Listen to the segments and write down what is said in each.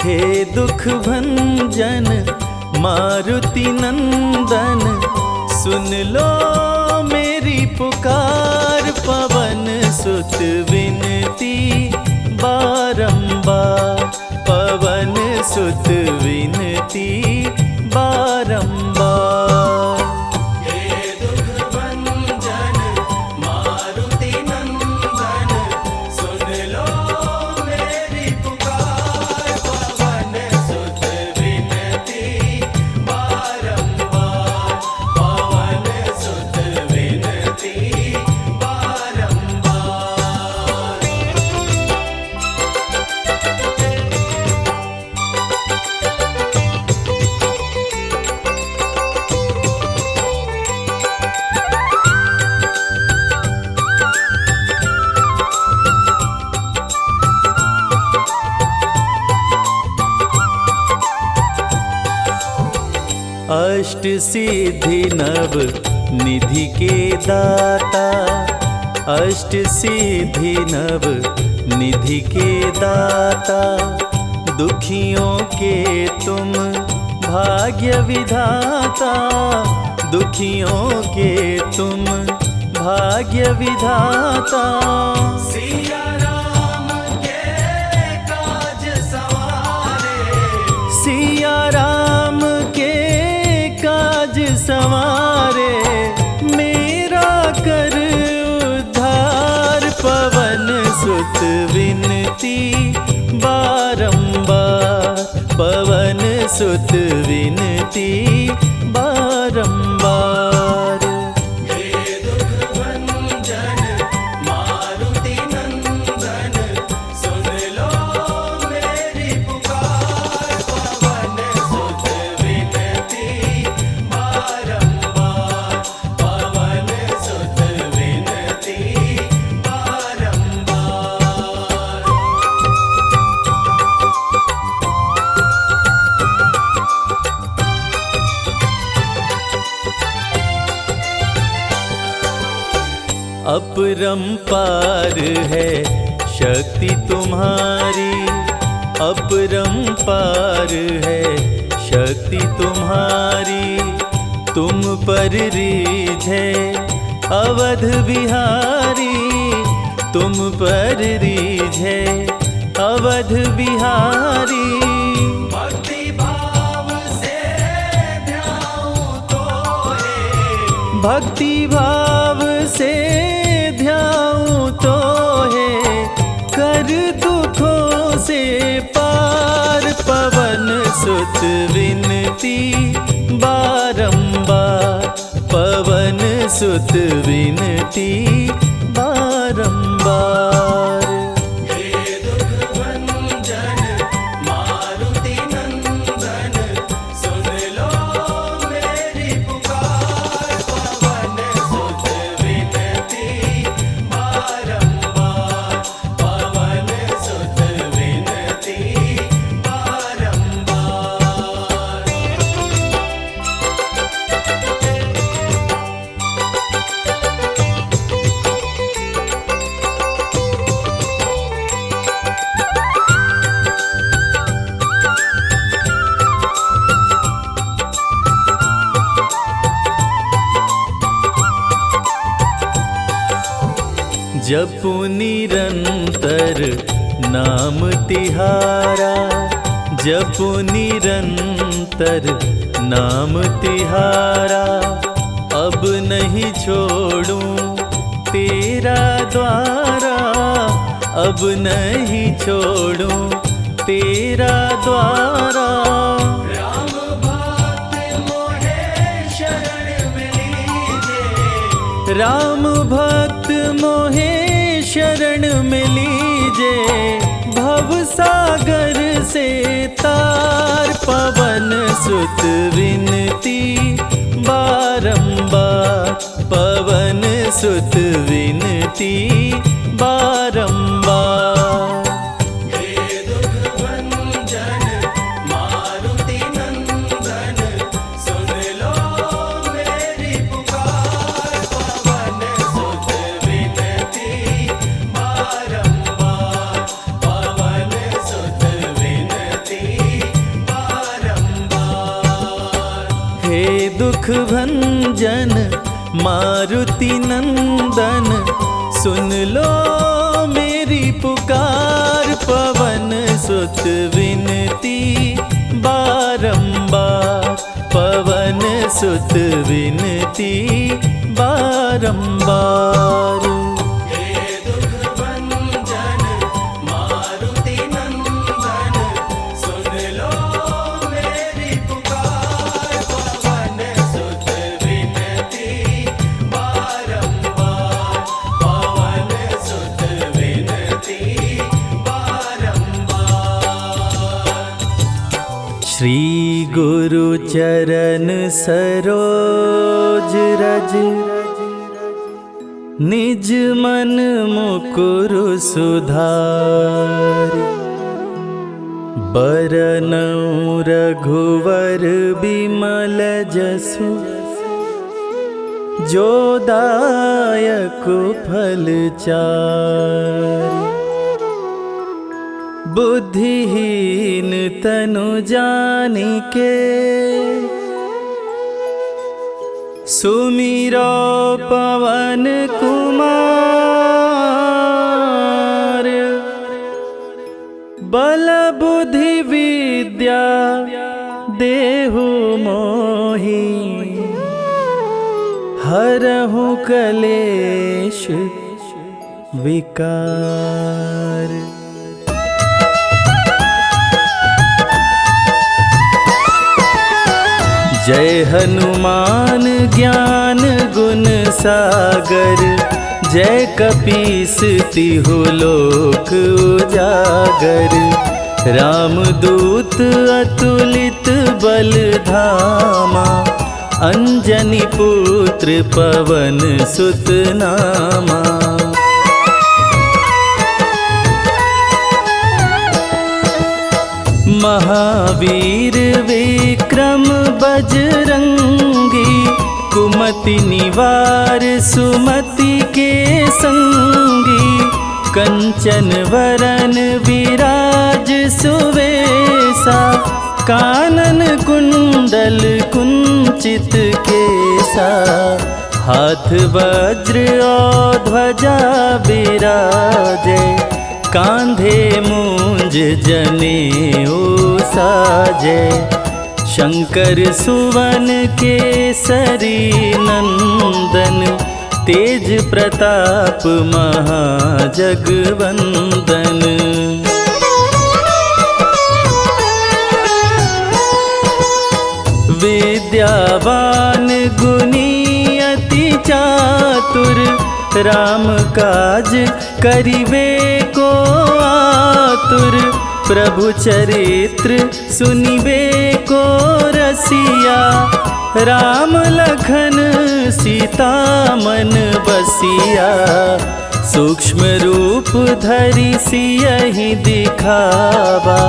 हे दुख भंजन मारुति नंदन, सुन लो मेरी पुकार। पवन सुत विनती बारंबार, पवन सुत विनती बारंबार। हे दुख भंजन मारुति नंदन, सुन लो मेरी पुकार। पवन सुत विनती बारंबार, पवन सुत विनती बारंबार। अष्ट सिद्धि नव निधि के दाता, अष्ट सिद्धि नव निधि के दाता। दुखियों के तुम भाग्य विधाता, दुखियों के तुम भाग्य विधाता। सिया राम के काज सवारे, सिया राम के काज संवारे, मेरा कर उद्धार। पवन सुत विनती बारंबार, पवन सुत विनती बारंबार। हे दुख भंजन मारुति नंदन, सुन लो मेरी पुकार। पवन सुत विनती बारंबार, पवन सुत विनती बारंबार। अपरंपार है शक्ति तुम्हारी, अपरंपार है शक्ति तुम्हारी। तुम पर रीझे अवध बिहारी, तुम पर रीझे अवध बिहारी। भक्ति भाव से ध्याऊं तो है, भक्ति भाव से ध्याऊं तो है, कर दुखों से पार। पवन सुत विनती बारंबार, पवन सुत विनती बारंबार। हे दुख भंजन मारुति नंदन, सुन लो मेरी पुकार। पवन सुत विनती बारंबार, पवन सुत विनती बारंबार। जपु निरंतर नाम तिहारा, जपु निरंतर नाम तिहारा। अब नहीं छोड़ूं तेरा द्वारा, अब नहीं छोड़ूं तेरा द्वारा। राम भक्त मोहे शरण में लीजे, राम भक्त मोहे शरण में लीजे। भव सागर से तार, पवन सुत विनती बारंबार, पवन सुत विनती बारंबार। हे दुख भंजन मारुति नंदन, सुन लो मेरी पुकार। पवन सुत विनती बारंबार, पवन सुत विनती दुख भंजन मारुति नंदन, सुन लो मेरी पुकार। पवन सुत विनती बारंबार, पवन सुत विनती बारंबार। हे दुख भंजन मारुति नंदन, सुन लो मेरी पुकार। पवन सुत विनती बारंबार, पवन सुत विनती बारंबार। श्री गुरु चरण सरोज रज, निज मन मुकुरु सुधारि। बरनउँ रघुवर बिमल जसु, जो दायक फल चारि। बुद्धिहीन तनु जानिके, सुमिरो पवन कुमार। बल बुद्धि विद्या देहु मोहि, हरहु कलेश विकार। जय हनुमान ज्ञान गुण सागर, जय कपीस तिहु लोक उजागर। रामदूत अतुलित बल धामा, अंजनी पुत्र पवन सुत नामा। महावीर विक्रम बजरंगी, कुमति निवार सुमति के संगी। कंचन वरन विराज सुवेसा, कानन कुंडल कुंचित केसा। हाथ वज्र और ध्वजा बिराजे, कांधे मूंज जनेऊ साजे। शंकर सुवन केसरी नंदन, तेज प्रताप महाजगवंदन। विद्यावान गुणी अति चातुर, राम काज करिवे को आतुर। प्रभु चरित्र सुनिबे को रसिया, राम लखन सीता मन बसिया। सूक्ष्म रूप धरि सियहि दिखावा,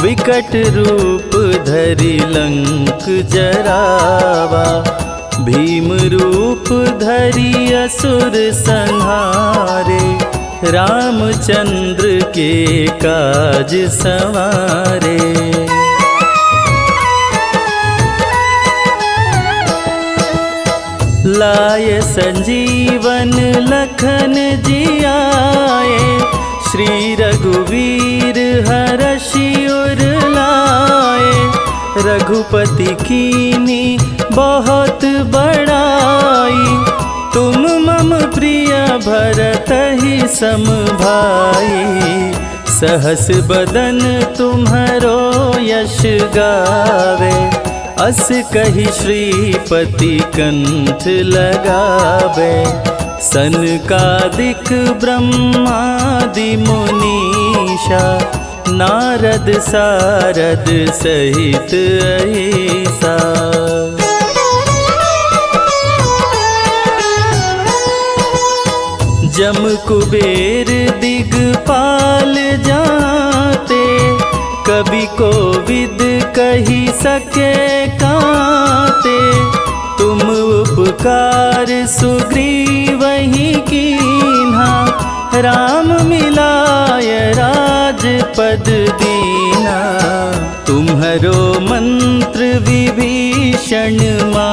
विकट रूप धरि लंक जरावा। भीम रूप धरि असुर संहारे, रामचंद्र के काज संवारे। लाय संजीवन लखन जियाए, श्री रघुवीर हरषि उर लाए। रघुपति कीनी बहुत बड़ाई, तुम मम प्रिय भरतहि सम भाई। सहस बदन तुम्हरो यश गावे, अस कहि श्रीपति कंठ लगावे। सनकादिक ब्रह्मादि मुनीषा, नारद सारद सहित अहिसा। जम कुबेर दिगपाल जाते, कवि कोविद कही सके काते। तुम उपकार सुग्रीवहि कीन्हा, राम मिलाय राजपद दीना। तुम्हरो मंत्र विभीषण मा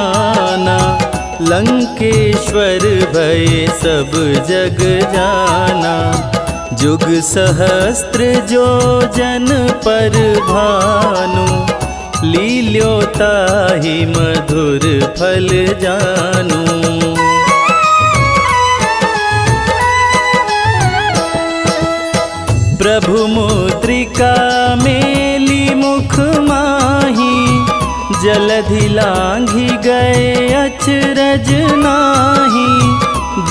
लंकेश्वर भय सब जग जाना। जुग सहस्त्र जो जन पर भानु, लील्योताहि मधुर फल जानू। प्रभु मुद्रिका मेली मुख माही, जलधि लांघि गए अचरज नाही।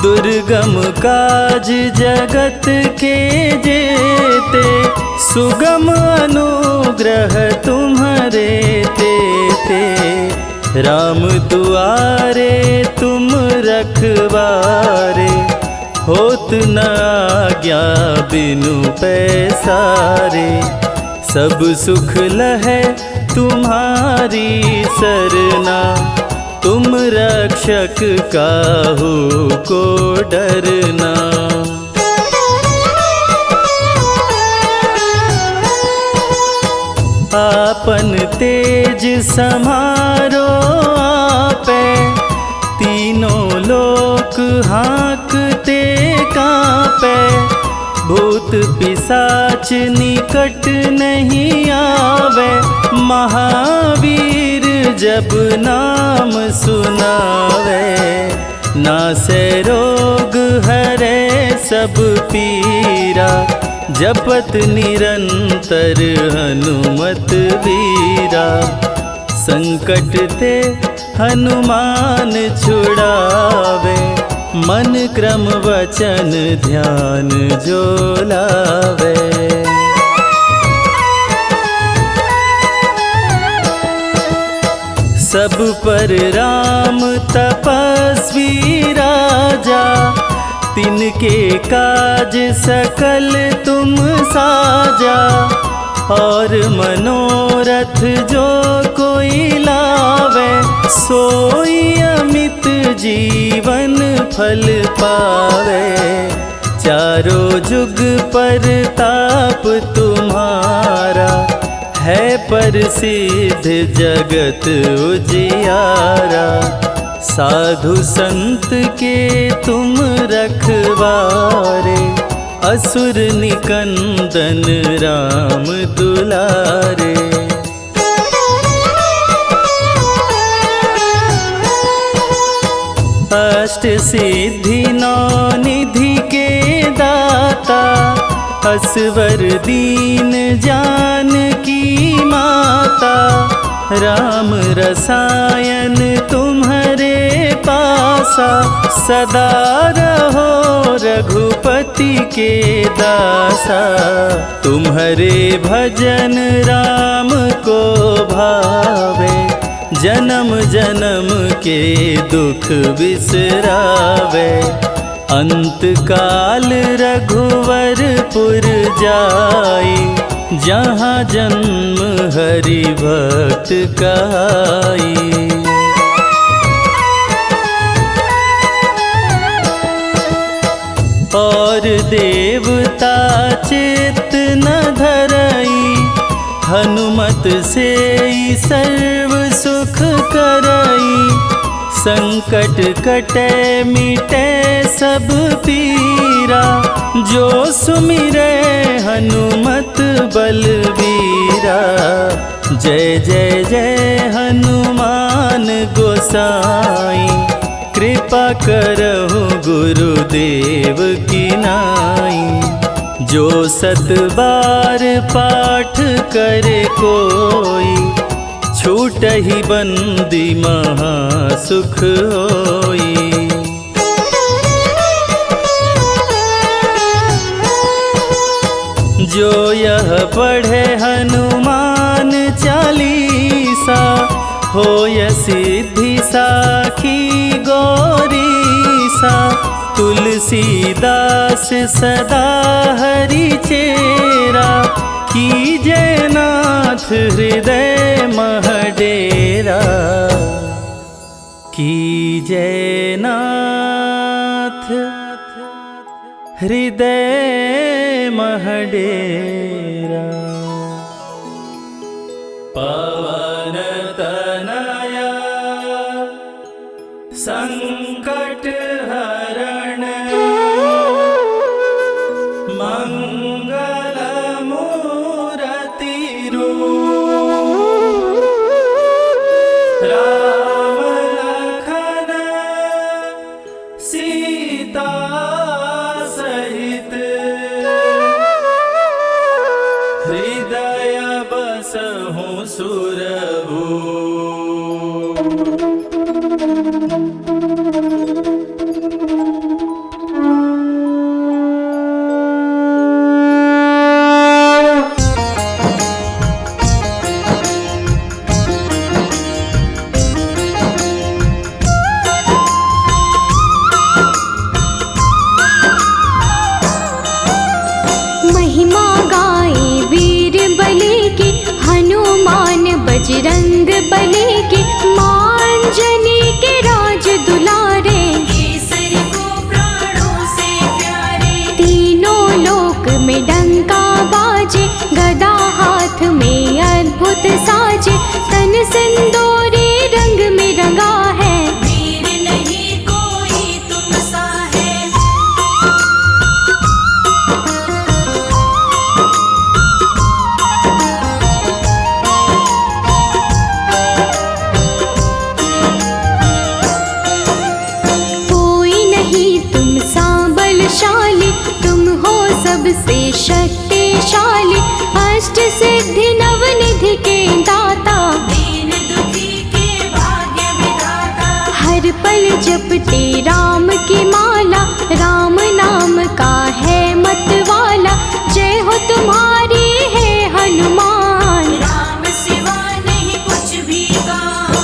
दुर्गम काज जगत के जेते, सुगम अनुग्रह तुम्हारे तेते। राम दुआरे तुम रखवारे, होत न आज्ञा बिनु पैसारे। सब सुख लहै तुम्हारी सरना, तुम रक्षक काहू को डरना। आपन तेज समारो आपै, तीनों लोक हाँकते कांपै। भूत पिशाच निकट नहीं आवे, महावीर जब नाम सुनावे। नासै रोग हरै सब पीरा, जपत निरंतर हनुमत वीरा। संकट ते हनुमान छुड़ावे, मन क्रम वचन ध्यान जो लावे। सब पर राम तपस्वी राजा, तिनके काज सकल तुम साजा। और मनोरथ जो कोई लावे, सोई अमित जीवन फल पावे। चारों जुग पर ताप तुम्हारा, है प्रसिद्ध जगत उजियारा। साधु संत के तुम रखवारे, असुर निकंदन राम दुलारे। अष्ट सिद्धि नौ निधि के दाता, असवर दीन जानकी माता। राम रसायन तुम्हारे पासा, सदा रहो रघुपति के दासा। तुम्हारे भजन राम को भावे, जन्म जन्म के दुख बिसरावे। अंत काल रघुवरपुर जाई, जहाँ जन्म हरि भक्त कहाई। और देवता चित्त न धरई, हनुमत से सर्व सुख करई। संकट कटे मिटे सब पीरा, जो सुमिरै हनुमत बलबीरा। जय जय जय हनुमान गोसाई, कृपा करहु गुरुदेव की नाई। जो सत बार पाठ करे कोई, छूटहि बंदी महा सुख होई। जो यह पढ़े हनुमान चालीसा, होय सिद्धि साखी गौरीसा। तुलसीदास सदा हरि चेरा, कीजय नाथ हृदय मह डेरा। कीजय नाथ हृदय मह डेरा। पवन तनया संग बसहु सुरभू। महिमा गाए वीर बले की, हनुमान बजरंग बले की, मांजनी के राज दुलारे, केसरी को प्राणों से प्यारे। तीनों लोक में डंका बाजे, गदा हाथ में अद्भुत साजे, तन सिंदूरी रंग में रंगा है, वीर नहीं कोई तुम सा है। कोई नहीं तुम सा बलशाली, तुम हो सबसे शक्तिशाली, अष्ट सिद्धि नवनिधि के दाता, दीन दुखी के भाग्य विधाता। हर पल जपते राम की माला, राम नाम का है मतवाला, जय हो तुम्हारी है हनुमान, राम सिवा नहीं कुछ भी काम।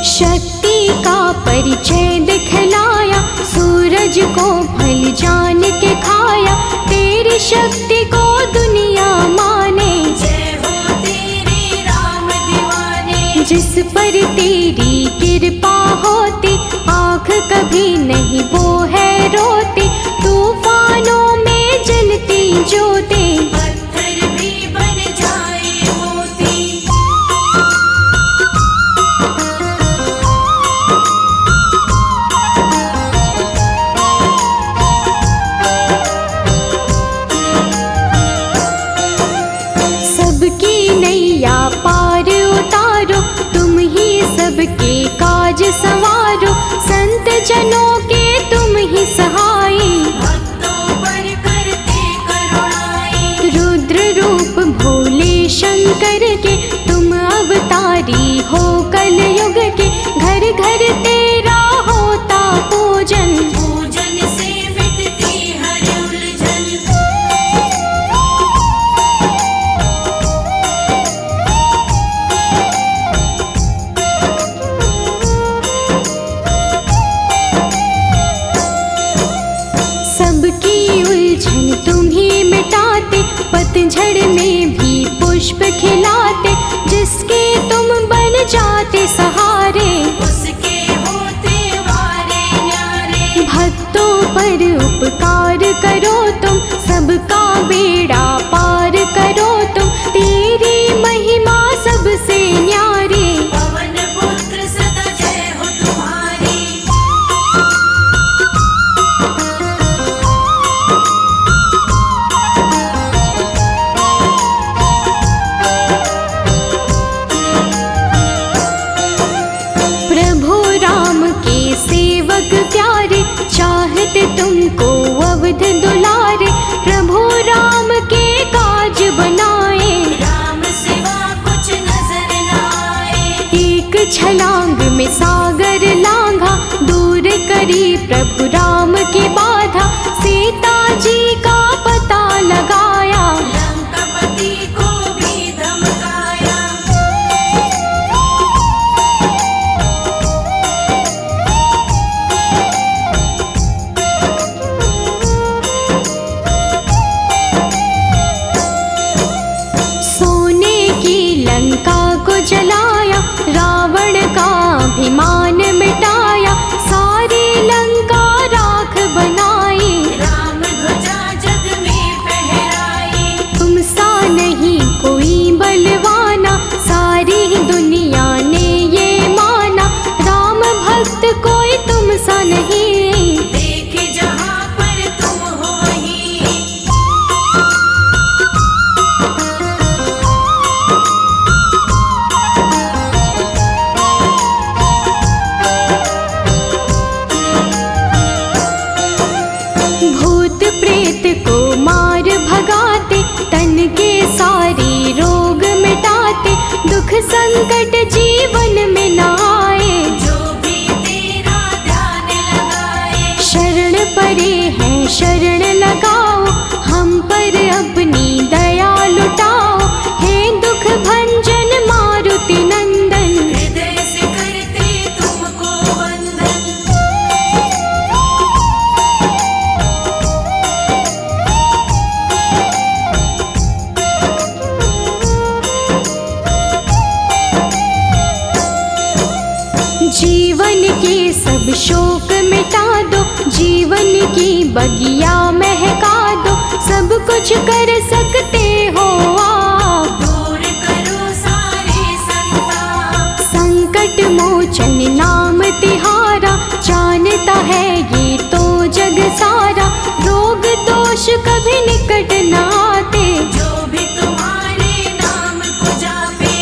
शक्ति का परिचय दिखलाया, सूरज को फल जान के खाया, तेरी शक्ति को दुनिया माने, जय हो तेरे राम दीवाने। जिस पर तेरी कृपा होती, आँख कभी नहीं वो है रोती, तूफानों में जलती ज्योति, पत्थर भी बन जाए मोती। सबकी नैया पार उतारो, तुम ही सबके काज संवारो, संत जनों के तुम ही सहाय, भक्तों पर करते करुणाई। रुद्र रूप भोले शंकर के, तुम अवतारी हो कलयुग के, घर घर तेरा होता पूजन, पूजन से मिटती हर उलझन। सबकी उलझन तुम ही मिटाते, पतझड़ में भी पुष्प खिलाते, जिसके तुम बन जाते सहारे, उसके होते वारे न्यारे। भक्तों पर उपकार करो तुम, सबका बेड़ा पार करो तुम, तेरी महिमा सबसे न्यारी, पवन पुत्र सदा जय हो तुम्हारी। प्रभु राम के सेवक प्यारे, चाहते तुमको अवध दुलारे, प्रभु राम के काज बनाए, राम सिवा कुछ नजर न आए। एक छलांग में सागर लांघा, दूर करी प्रभु राम की बाधा, सीता जी का पता लगाया, लंकापति को भी धमकाया। सोने की लंका को जलाया, रावण का अभिमान मिटाया, सारी लंका राख बनाई, राम ध्वजा जग में फहराई। तुम सा नहीं कोई बलवाना, सारी दुनिया ने ये माना, राम भक्त कोई तुम सा नहीं, देखे जहाँ पर तुम हो वहीं। संकट जीवन में न आए। जो भी तेरा ध्यान लगाए। शरण परे हैं शरण लगाओ, हम पर अपनी दया लुटाओ। हे दुख भंजन मारुति नंदन, हृदय से करते तुमको वंदन। जीवन के सब शोक मिटा दो, जीवन की बगिया महका दो। सब कुछ कर सकते हो आप, दूर करो सारे संताप। संकट मोचन नाम तिहारा। जानता है ये तो जग सारा, रोग दोष कभी निकट न आते। जो भी तुम्हारे नाम को जापे।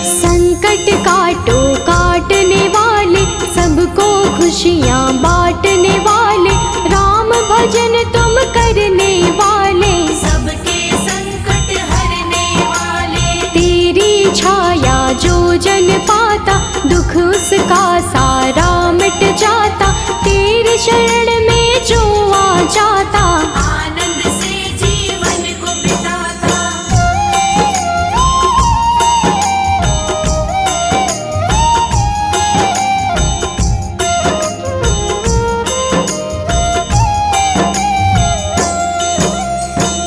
संकट काटो काटने वाले, सबको खुशियाँ बांटने वाले। राम भजन तुम करने वाले, सबके संकट हरने वाले। तेरी छाया जो जन पाता, दुख उसका सारा मिट जाता। तेरे शरण में जो आ जाता, आनंद से जीवन को बिताता।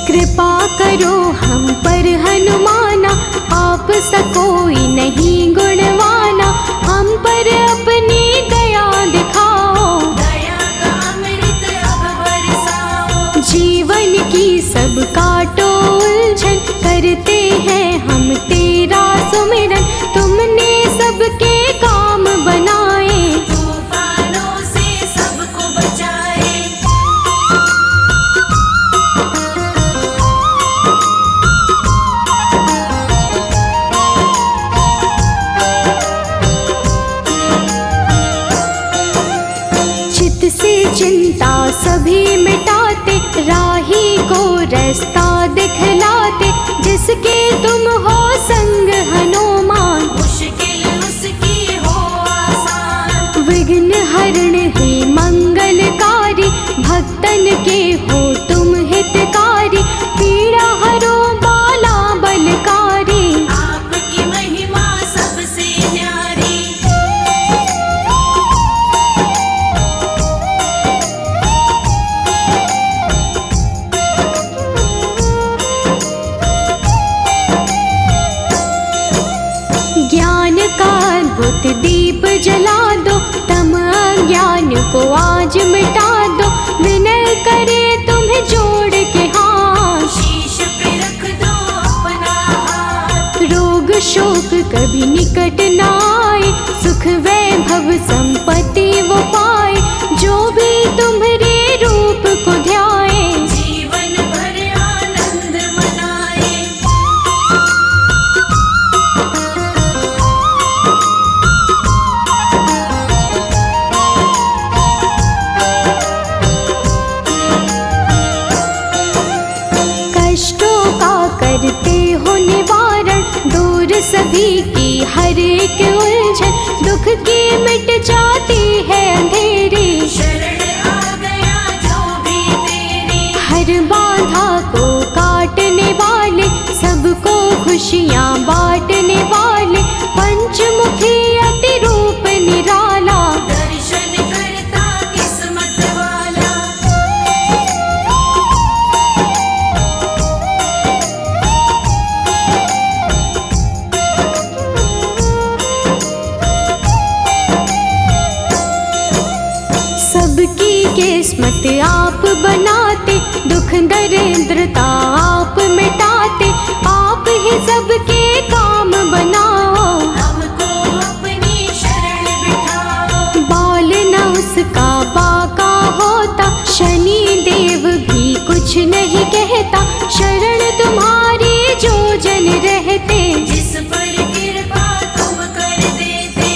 कृपा करो हम पर हनुमाना, आप सा कोई नहीं गुणवाना। हम पर अपनी दया दिखाओ, दया का अमृत अब बरसाओ। जीवन की सब काटो उलझन। करते हैं हम तेरा सुमिरन, तुमने सबके काम बनाए। तूफानों से सबको बचाए। चित से चिंता सभी मिटाते, राही को रास्ता दिखलाते। जिसके तुम हो संग हनुमान, मुश्किल उसकी हो आसान। विघ्न हरण हे मंगलकारी। भक्तन के हो तुम हितकारी, पीड़ा हरो बाला बलकारी। आपकी महिमा सबसे न्यारी। ज्ञान का अद्भुत दीप जला दो, तम अज्ञान को आज मिटा दो। विनय करे तुम्हें जोड़ के हाथ, शीश पे रख दो अपना हाथ। रोग शोक कभी निकट न आए। सुख वैभव संपत्ति वो पाए, जो भी तुम्हारे रूप को ध्याए। जीवन भर आनंद मनाए। कष्टों का करते हो निवारण, दूर सभी की हर एक उलझन। दुख की मिट जाती है अंधेरी, शरण आ गया जो भी तेरी। हर बाधा को काटने वाले, सबको खुशियाँ बांटने वाले। पंचमुखी अति रूप निराला, दर्शन करता किस्मत वाला। सबकी किस्मत आप बनाते, दुख दरिद्रता आप मिटाते। आप ही सबके काम बनाओ, हमको अपनी शरण बिठाओ। बाल न उसका बाका होता, शनि देव भी कुछ नहीं कहता। शरण तुम्हारी जो जन रहते, जिस पर कृपा तुम कर देते।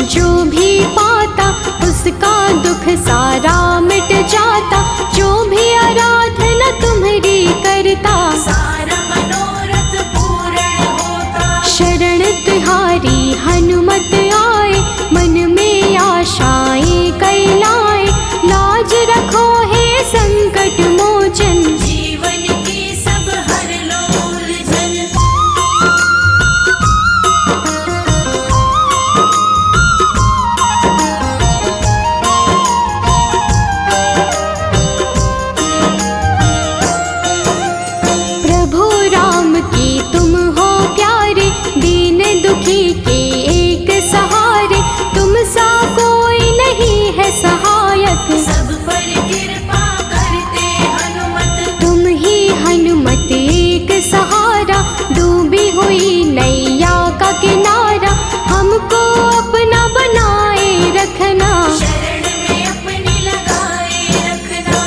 जो भी पाता उसका दुख सारा मिट जाता। जो भी आराधना तुम्हारी करता सारा मनोरथ पूर्ण होता। शरण तुहारी हनुमत आए, मन में आशाएं कई लाए। लाज रखो हे संकट मोचन, जीवन की सब हर लो उलझन। प्रभु राम की तुम हो प्यारे, दीन दुखी के एक सहारे। तुम सा कोई नहीं है सहायक, सब पर कृपा करते हनुमत। तुम ही हनुमत एक सहारा। डूबी हुई नैया का किनारा, हमको अपना बनाए रखना। शरण में अपनी लगाए रखना।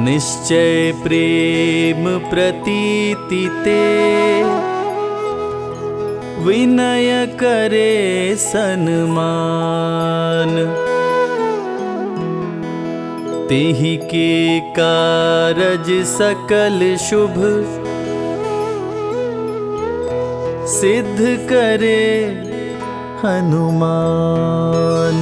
निश्चय प्रेम प्रतीति ते, विनय करे सन्मान। तेहि के कारज सकल शुभ, सिद्ध करे हनुमान।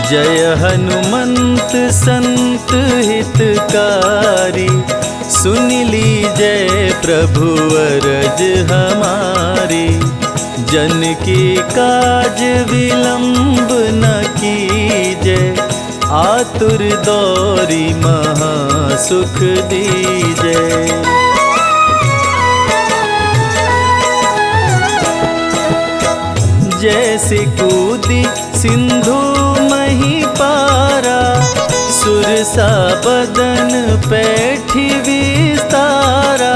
जय हनुमंत संत हितकारी, सुन लीजय प्रभु अरज हमारी। जन की काज विलंब न कीजय, आतुर दौरी महा सुख दीजय। जैसे कूदी सिंधु मही पारा, सुरसा बदन पैठी विस्तारा।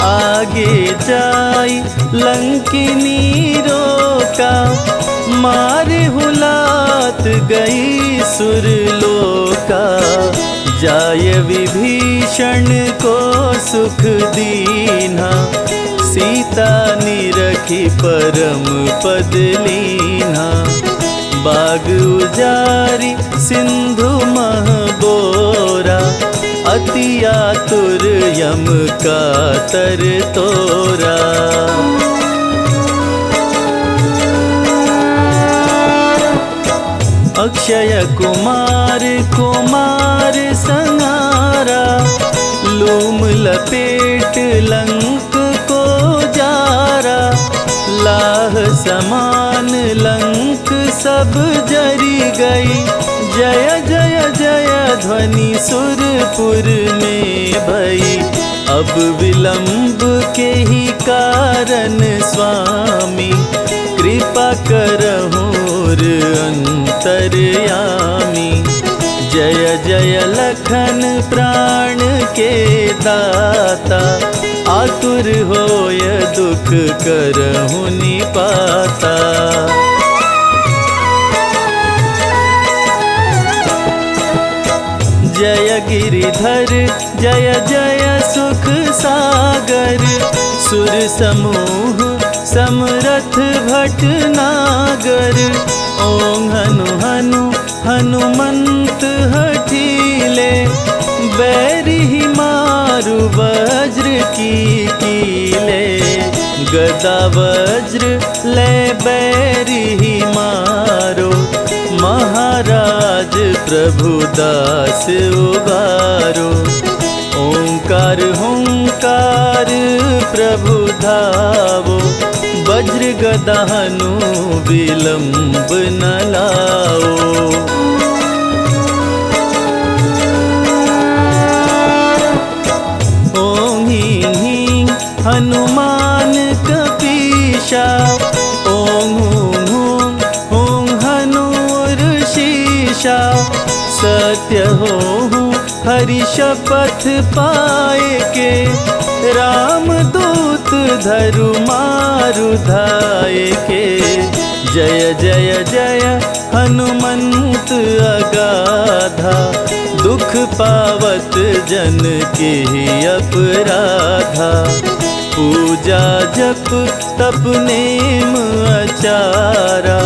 आगे जाई लंकिनी रोका, मारे हुलात गई सुरलोका। जाय विभीषण को सुख दीन्हा, सीता निरखी परम पद लीन्हा। बाग उजारी सिंधु मह बोरा, अति आतुर यम का तर तोरा। अक्षय कुमार कुमार संहारा, लूम लपेट लंक को जारा। लाह समान लंक सब जरी गई, जय जय जय ध्वनि सुरपुर में भई। अब विलंब के ही कारण स्वामी, कृपा करहुर अंतर्यामी। जय जय लखन प्राण के दाता, आतुर होय दुख करहु निपाता। जय गिरिधर जय जय सुख सागर, सुर समूह समरथ भटनागर। ओं हनु हनु हनुमंत हठीले, बैरी मारु वज्र की कीले। गदा वज्र ले बैरी मारो, महाराज प्रभु दास उबारो। ओंकार हुंकार प्रभु धावो, वज्र गदा हनु विलंब न लाओ। ओं ह्रीं ह्रीं हनुमान कपीशा, ओं हूं हूं हूं हनुर्शीशा। सत्य हो हरि शपथ पाए के, राम दूत धरु मारु धाये के। जय जय जय हनुमंत अगाधा, दुख पावत जन के अपराधा। पूजा जप तप नेम आचारा,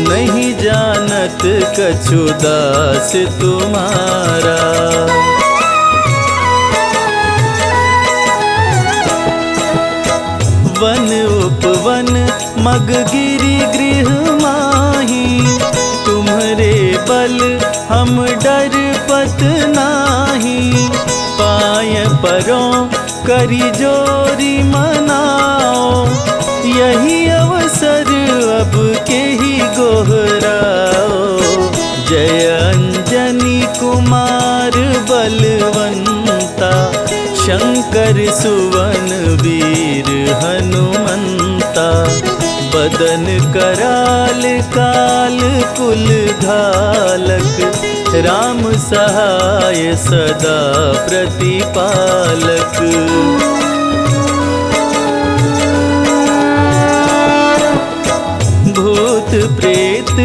नहीं जानत कछु दास तुम्हारा। वन उपवन मग गिरि गृह माही, तुम्हरे बल हम डर पत नाही। पाय परों करी जोरी मनाओ, यही अवसर अब के ही गोहराओ। जय अंजनी कुमार बलवंता, शंकर सुवन वीर हनुमंता। बदन कराल काल कुल घालक, राम सहाय सदा प्रतिपालक। भूत प्रेत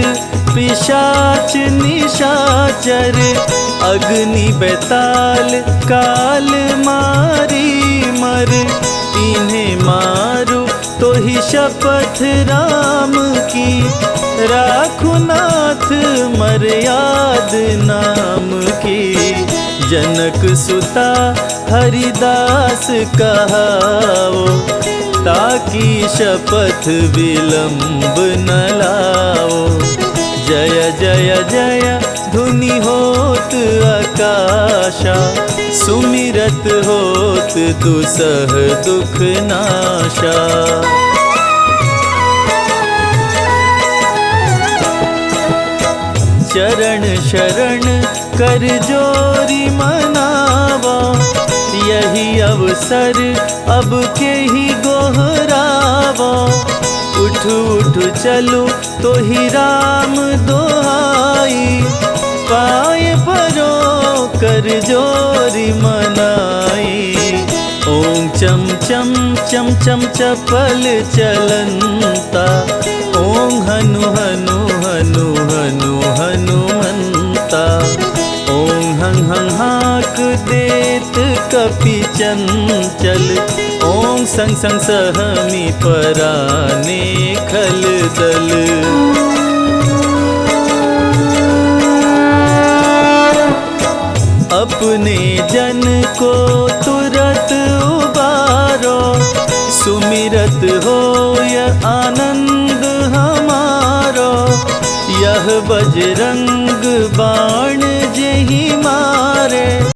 पिशाच निशाचर, अग्नि बेताल काल मारी मर। इन्हें मारो तो ही शपथ राम की, राखो नाथ मर्याद नाम की। जनक सुता हरिदास कहाओ, ताकि शपथ विलंब न लाओ। जय जय जय धुनि होत आकाशा, सुमिरत होत दुसह दुख नाशा। चरण शरण कर जोरी मनावा, यही अवसर अब के ही गोहरावा। उठ उठ चलो तो ही राम दोहाई, पाय परो कर जोरी मनाई। ओम चम चम चम चम चपल चलंता, ओम हनु हनु हनु हनु हनुमंता। ओम हं हं हाक देत कपि चंचल, ओम संग संग सहमी पराने खल दल। अपने जन को तुरत उबारो, सुमिरत होय आनंद हमारो। यह बजरंग बाण जेहि